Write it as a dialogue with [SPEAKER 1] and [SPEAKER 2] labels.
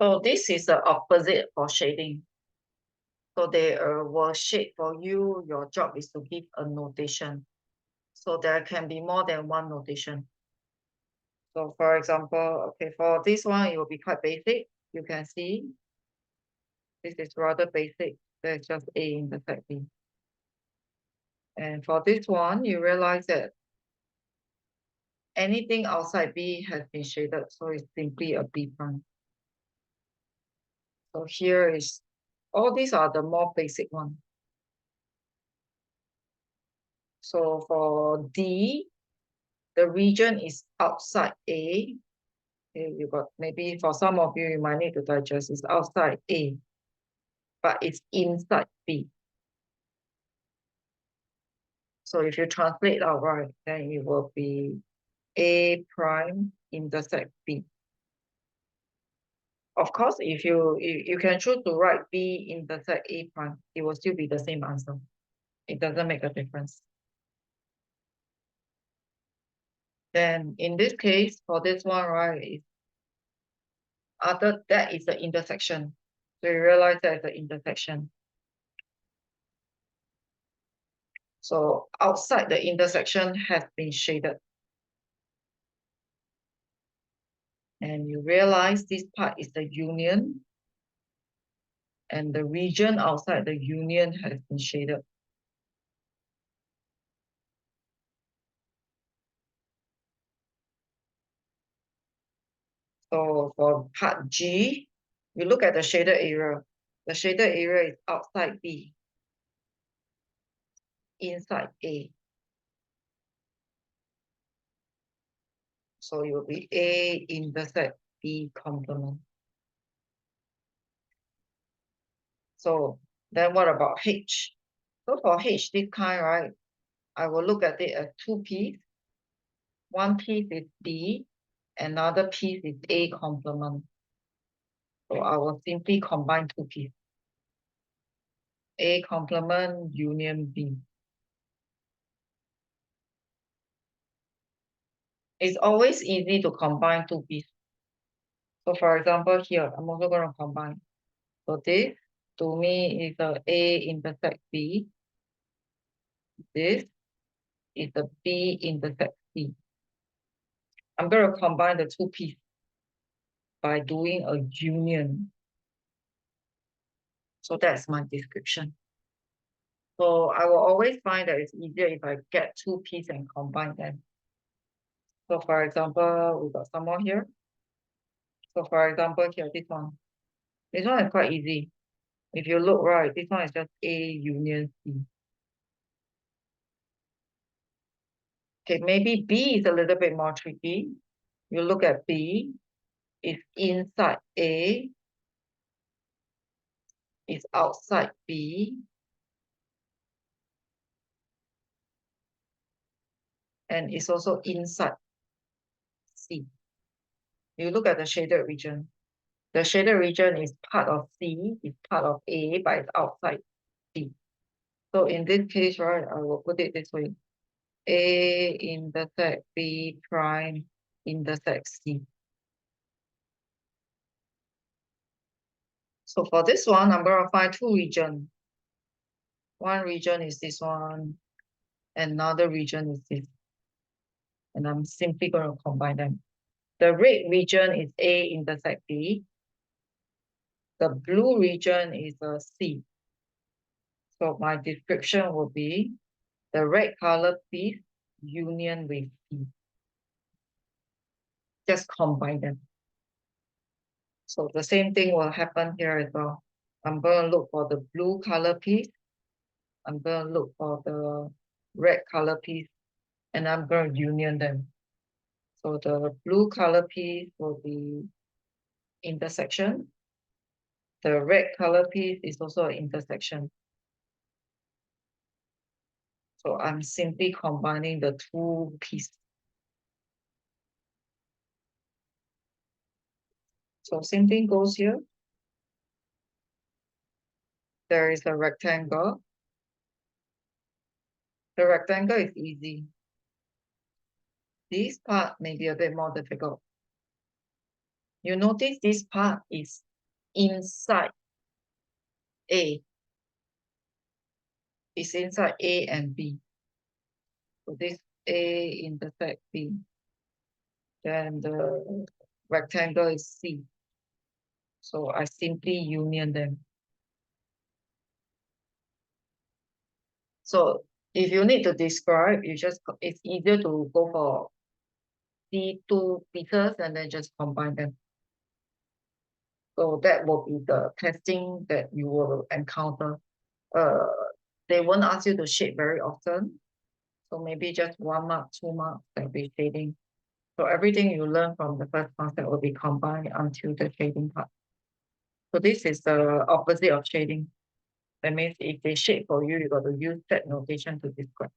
[SPEAKER 1] So this is the opposite for shading. So they will shade for you. Your job is to give a notation. So there can be more than one notation. So for example, okay, for this one, it will be quite basic. You can see this is rather basic. There's just A intersect B. And for this one, you realize that anything outside B has been shaded. So it's simply a B prime. So here is, all these are the more basic one. So for D, the region is outside A. Okay, you got, maybe for some of you, you might need to digest, it's outside A, but it's inside B. So if you translate out right, then it will be A prime intersect B. Of course, if you can choose to write B intersect A prime, it will still be the same answer. It doesn't make a difference. Then in this case, for this one, right, that is the intersection. So you realize that is the intersection. So outside the intersection has been shaded. And you realize this part is the union. And the region outside the union has been shaded. So for part G, you look at the shaded area. The shaded area is outside B, inside A. So it will be A intersect B complement. So then what about H? So for H, this kind, right, I will look at it as two pieces. One piece is B, another piece is A complement. So I will simply combine two pieces. A complement union B. It's always easy to combine two pieces. So for example, here, I'm also going to combine. So this, to me, is a A intersect B. This is a B intersect C. I'm going to combine the two pieces by doing a union. So that's my description. So I will always find that it's easier if I get two pieces and combine them. So for example, we got some more here. So for example, here, this one. This one is quite easy. If you look right, this one is just A union C. Okay, maybe B is a little bit more tricky. You look at B, it's inside A, it's outside B, and it's also inside C. You look at the shaded region. The shaded region is part of C, it's part of A, but it's outside B. So in this case, right, I will put it this way. A intersect B prime intersect C. So for this one, I'm going to find two regions. One region is this one, another region is this. And I'm simply going to combine them. The red region is A intersect B. The blue region is a C. So my description will be the red color piece union with C. Just combine them. So the same thing will happen here as well. I'm going to look for the blue color piece. I'm going to look for the red color piece, and I'm going to union them. So the blue color piece will be intersection. The red color piece is also an intersection. So I'm simply combining the two pieces. So same thing goes here. There is a rectangle. The rectangle is easy. This part may be a bit more difficult. You notice this part is inside A. It's inside A and B. So this A intersect B. Then the rectangle is C. So I simply union them. So if you need to describe, it's easier to go for the two pieces and then just combine them. So that will be the testing that you will encounter. Uh, they won't ask you to shade very often. So maybe just 1 mark, 2 marks that will be shading. So everything you learn from the first concept will be combined until the shading part. So this is the opposite of shading. That means if they shade for you, you got to use that notation to describe.